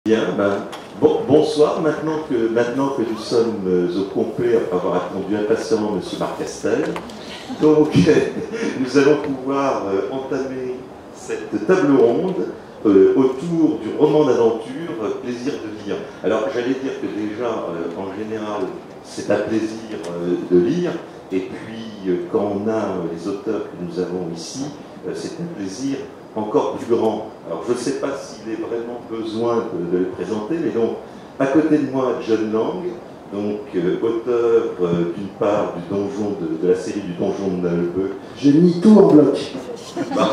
Bien, bonsoir. Maintenant que nous sommes au complet, après avoir attendu impatiemment M. Marc Castel, donc nous allons pouvoir entamer cette table ronde autour du roman d'aventure Plaisir de lire. Alors j'allais dire que déjà, en général, c'est un plaisir de lire, et puis quand on a les auteurs que nous avons ici, c'est un plaisir encore plus grand. Alors je ne sais pas s'il est vraiment besoin de le présenter, mais donc à côté de moi, John Lang, donc auteur d'une part du donjon de la série du donjon de Nalbeu. J'ai mis tout en bloc. Bah,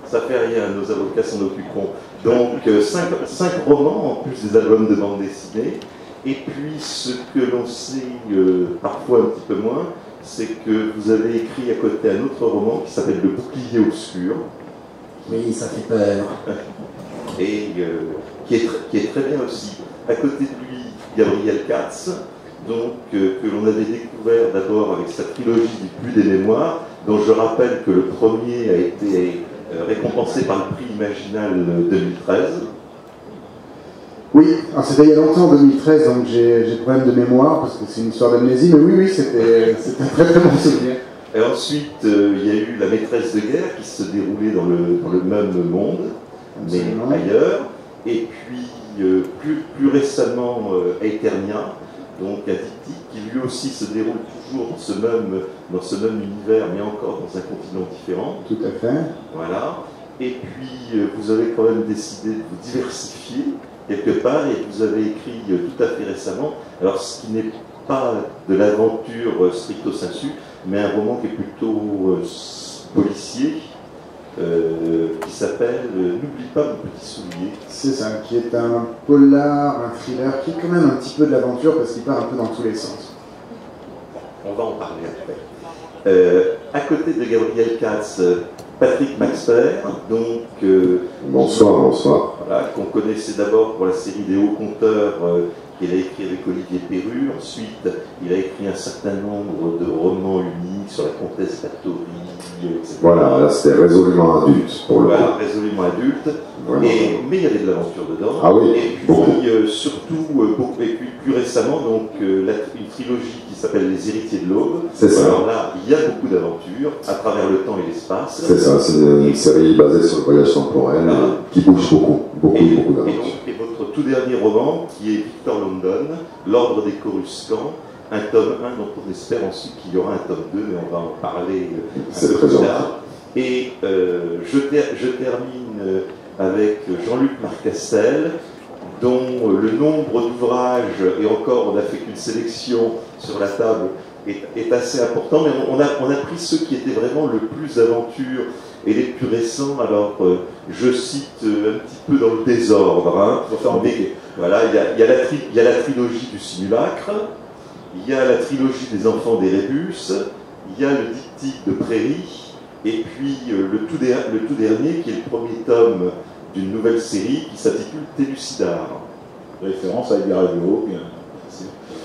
ça fait rien, nos avocats s'en occuperont. Donc 5 romans en plus des albums de bande dessinée. Et puis ce que l'on sait parfois un petit peu moins, c'est que vous avez écrit à côté un autre roman qui s'appelle Le Bouclier Obscur. Oui, ça fait peur. Et qui est très bien aussi. À côté de lui, Gabriel Katz, donc, que l'on avait découvert d'abord avec sa trilogie du Puits des Mémoires, dont je rappelle que le premier a été récompensé par le prix Imaginal 2013. Oui, c'était il y a longtemps, en 2013, donc j'ai des problèmes de mémoire, parce que c'est une histoire d'amnésie, mais oui, c'était un très très bon souvenir. Et ensuite, il y a eu La Maîtresse de guerre, qui se déroulait dans le même monde, Absolument. mais ailleurs. Et puis, plus récemment, Aeternia, donc un diptyque, qui lui aussi se déroule toujours dans ce même univers, mais encore dans un continent différent. Tout à fait. Voilà. Et puis, vous avez quand même décidé de vous diversifier quelque part, et vous avez écrit tout à fait récemment, alors ce qui n'est pas de l'aventure stricto sensu, mais un roman qui est plutôt policier, qui s'appelle N'oublie pas mon petit soulier. C'est ça, qui est un polar, un thriller, qui est quand même un petit peu de l'aventure, parce qu'il part un peu dans tous les sens. On va en parler après. À côté de Gabriel Katz, Patrick Maxfer, donc... bonsoir. Voilà, qu'on connaissait d'abord pour la série des Hauts Conteurs qu'il a écrit avec Olivier Perru. Ensuite, il a écrit un certain nombre de romans uniques sur la comtesse Bathory, etc. Voilà, là c'était résolument adulte pour le coup. Voilà, résolument adulte. Mais il y avait de l'aventure dedans. Ah oui, et puis surtout, et puis plus récemment, donc, une trilogie qui s'appelle Les Héritiers de l'Aube. C'est ça. Alors là, il y a beaucoup d'aventures à travers le temps et l'espace. C'est ça, c'est une série basée sur le voyage temporel qui bouge beaucoup d'aventures. Et votre tout dernier roman, qui est Victor London, L'Ordre des Coruscants, un tome 1 dont on espère ensuite qu'il y aura un tome 2, mais on va en parler un peu plus tard. Et je termine avec Jean-Luc Marcastel, dont le nombre d'ouvrages, et encore on n'a fait qu'une sélection sur la table, est assez important, mais on a pris ceux qui étaient vraiment le plus aventure et les plus récents. Alors je cite un petit peu dans le désordre, hein. Mais, voilà, il y a la trilogie du Simulacre, il y a la trilogie des Enfants d'Erebus, il y a le diptyque de Prairie, et puis le tout dernier qui est le premier tome d'une nouvelle série qui s'intitule Télucidar. Référence à Edgar Allan.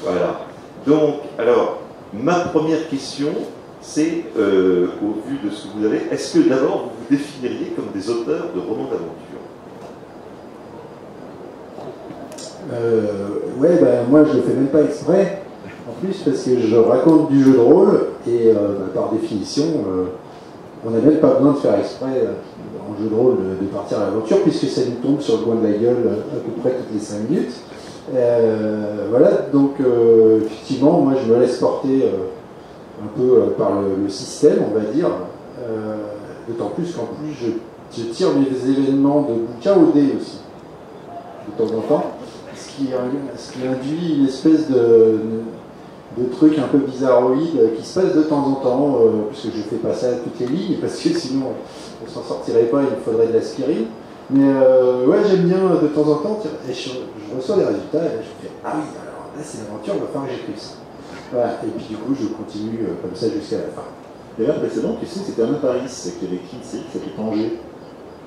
Voilà. Donc, alors, ma première question, c'est, au vu de ce que vous avez, est-ce que d'abord vous vous définiriez comme des auteurs de romans d'aventure? Ouais, moi je le fais même pas exprès, en plus parce que je raconte du jeu de rôle, et par définition, on n'a même pas besoin de faire exprès en jeu de rôle de partir à l'aventure, puisque ça nous tombe sur le coin de la gueule à peu près toutes les 5 minutes. Voilà, donc effectivement, moi je me laisse porter un peu par le système, on va dire, d'autant plus qu'en plus je tire mes événements de bouquins au dé aussi, de temps en temps, ce qui induit une espèce de trucs un peu bizarroïdes qui se passent de temps en temps, puisque je ne fais pas ça à toutes les lignes, parce que sinon on s'en sortirait pas, il me faudrait de l'aspirine. Mais ouais, j'aime bien de temps en temps, et je reçois les résultats, et je fais ah oui, alors là c'est l'aventure, il va falloir que j'écrive ça. Voilà, et puis du coup je continue comme ça jusqu'à la fin. D'ailleurs, précédemment, tu sais, c'était Anna Paris qui avait écrit une série qui s'appelait Tanger.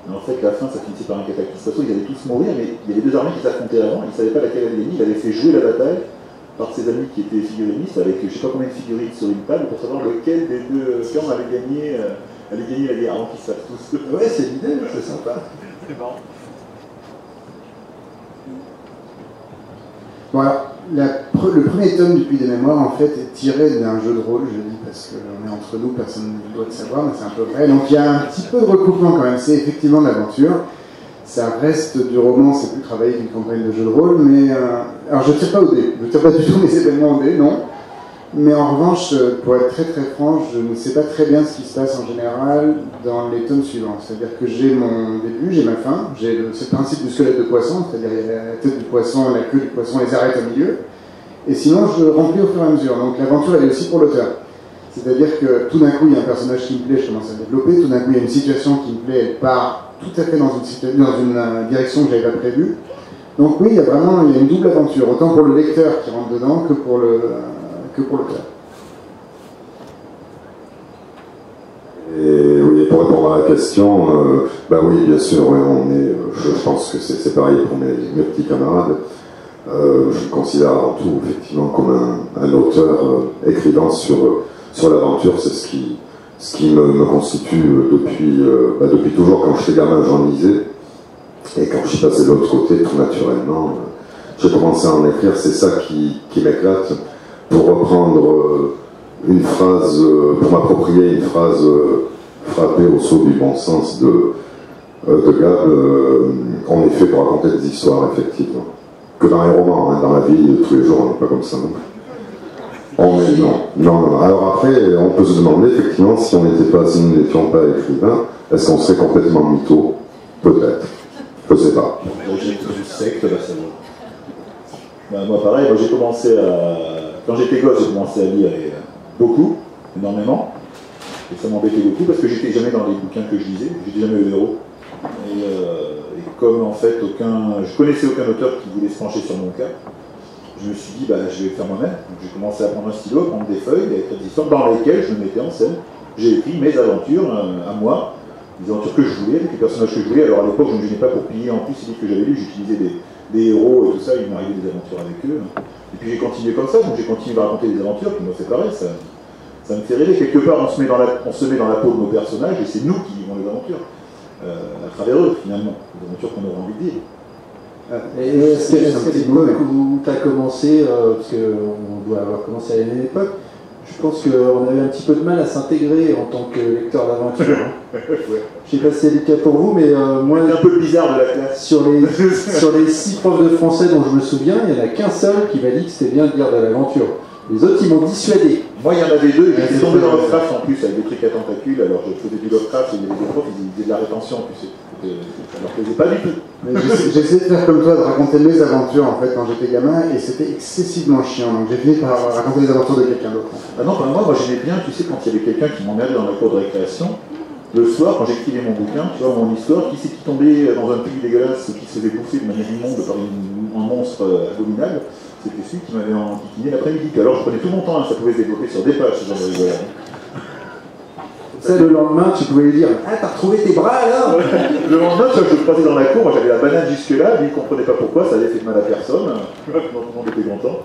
Mais en fait, la fin, ça finissait par un cataclysme. De toute façon, ils allaient tous mourir, mais il y avait 2 armées qui s'affrontaient avant, ils ne savaient pas laquelle allait gagner, il avait fait jouer la bataille par ses amis qui étaient figurinistes, avec je ne sais pas combien de figurines sur une table, pour savoir lequel des 2 camps allait gagner la guerre, avant qu'ils savent tous. Ouais, c'est l'idée, c'est sympa. C'est marrant. Voilà, le premier tome du Puits des Mémoires, en fait, est tiré d'un jeu de rôle, je dis parce qu'on est entre nous, personne ne doit le savoir, mais c'est un peu vrai. Donc il y a un petit peu de recoupement quand même, c'est effectivement de l'aventure. Ça reste du roman, c'est plus travaillé qu'une campagne de jeu de rôle, mais... alors je ne tire pas au dé, je ne tire pas du tout mes événements au dé, non. Mais en revanche, pour être très très franc, je ne sais pas très bien ce qui se passe en général dans les tomes suivants. C'est-à-dire que j'ai mon début, j'ai ma fin, j'ai le principe du squelette de poisson, c'est-à-dire il y a la tête du poisson, la queue du poisson, les arêtes au milieu. Et sinon, je remplis au fur et à mesure. Donc l'aventure, elle est aussi pour l'auteur. C'est-à-dire que tout d'un coup, il y a un personnage qui me plaît, je commence à le développer. Tout d'un coup, il y a une situation qui me plaît, elle part tout à fait dans une direction que je n'avais pas prévue. Donc oui, il y a une double aventure, autant pour le lecteur qui rentre dedans que pour l'auteur. Et oui, pour répondre à la question, bah oui, bien sûr, ouais, je pense que c'est pareil pour mes petits camarades. Je me considère avant tout effectivement comme un auteur écrivant sur l'aventure. C'est ce qui me constitue depuis toujours. Quand j'étais gamin, j'en lisais, et quand je suis passé de l'autre côté, tout naturellement, j'ai commencé à en écrire. C'est ça qui m'éclate. Pour reprendre une phrase, pour m'approprier une phrase frappée au sceau du bon sens de Gab, on est fait pour raconter des histoires, effectivement. Que dans les romans, hein, dans la vie de tous les jours, on n'est pas comme ça. Non. Alors après, on peut se demander, effectivement, si nous n'étions pas écrivains, est-ce qu'on serait complètement mytho? Peut-être. Je ne sais pas. Moi, pareil, j'ai commencé à... Quand j'étais gosse, j'ai commencé à lire beaucoup, énormément. Et ça m'embêtait beaucoup parce que j'étais jamais dans les bouquins que je lisais, j'étais jamais le héros. Et comme en fait je connaissais aucun auteur qui voulait se pencher sur mon cas, je me suis dit je vais le faire moi-même. Donc j'ai commencé à prendre un stylo, à prendre des feuilles, à écrire des histoires dans lesquelles je me mettais en scène. J'ai écrit mes aventures à moi, les aventures que je voulais, avec les personnages que je voulais. Alors à l'époque, je ne me gênais pas pour plier en plus les livres que j'avais lus, j'utilisais des héros et tout ça, il m'arrivait des aventures avec eux. Et puis j'ai continué comme ça, donc j'ai continué à raconter des aventures, puis moi c'est pareil, ça me fait rêver. Quelque part, on se met dans la peau de nos personnages, et c'est nous qui vivons les aventures. À travers eux, finalement, les aventures qu'on aura envie de vivre. Et est-ce qu'à l'époque où tu as commencé, parce qu'on doit avoir commencé à la même époque, je pense qu'on avait un petit peu de mal à s'intégrer en tant que lecteur d'aventure. Ouais. Je ne sais pas si c'est le cas pour vous, mais moi, c'est un peu bizarre de la classe. Sur les 6 profs de français dont je me souviens, il n'y en a qu'un seul qui m'a dit que c'était bien de lire de l'aventure. Les autres, ils m'ont dissuadé. Moi, il y en avait 2, et j'étais tombé dans Lovecraft en plus, avec des trucs à tentacules, alors je faisais du Lovecraft, et les profs, ils faisaient de la rétention, tu sais. Ça leur plaisait pas du tout. J'ai essayé de faire comme toi, de raconter mes aventures en fait quand j'étais gamin, et c'était excessivement chiant, donc j'ai fini par raconter les aventures de quelqu'un d'autre. Ah non, moi j'aimais bien, tu sais, quand il y avait quelqu'un qui m'emmerdait dans la cour de récréation, le soir, quand j'écrivais mon bouquin, tu vois, mon histoire, qui c'est qui tombait dans un puits dégueulasse, qui se faisait bouffer de manière immonde par un monstre abominable, c'était celui qui m'avait enquiquiné l'après-midi. Alors je prenais tout mon temps, hein, ça pouvait se développer sur des pages, ce genre de rigolade. Ça, le lendemain, tu pouvais lui dire « Ah, t'as retrouvé tes bras, là !» Le lendemain, je le croisais dans la cour, moi j'avais la banane jusque-là, lui il comprenait pas pourquoi, ça avait fait de mal à personne, tout le monde était content.